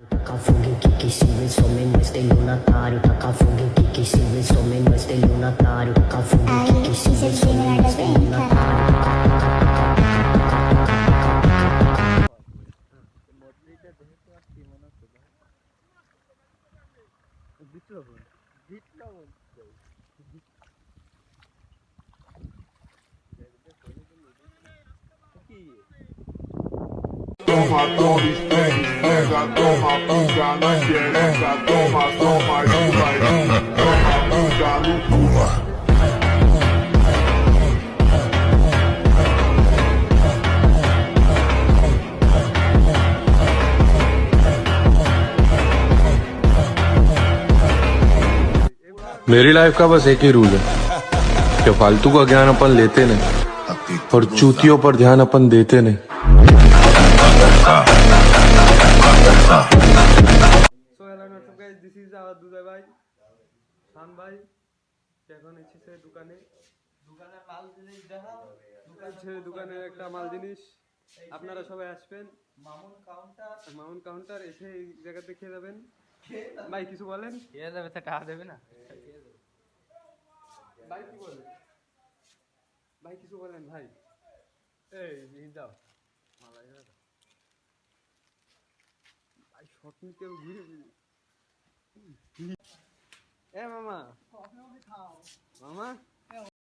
Tacar fogo em que se vê somente no estelionatário. Tacar fogo em que se vê somente no estelionatário. Tacar fogo em que se vê somente no estelionatário. Toma, toma, esfrega, toma, pica na xereca, toma, toma, esfrega, toma, pica no cu. मेरी life का बस एक ही rule है कि फालतू का ज्ञान अपन लेते नहीं और चूतियों पर ध्यान अपन देते नहीं। So hello what's up guys, this is our Dudai bhai, Shan bhai, এখন এসেছে দোকানে মাল জিনিস দেখাও, দোকানে একটা মাল জিনিস আপনারা সবাই আসবেন। মামুন কাউন্টার এসে এই জায়গাতে খেয়ে যাবেন। ভাই কিছু বলেন। খেয়ে যাবে তো টাকা দেবে না। ভাই কি বলেন, ভাই কিছু বলেন ভাই। এই দাও মালাই দাও ভাই, শর্ট নিতে ঘুরে এ মামা মামা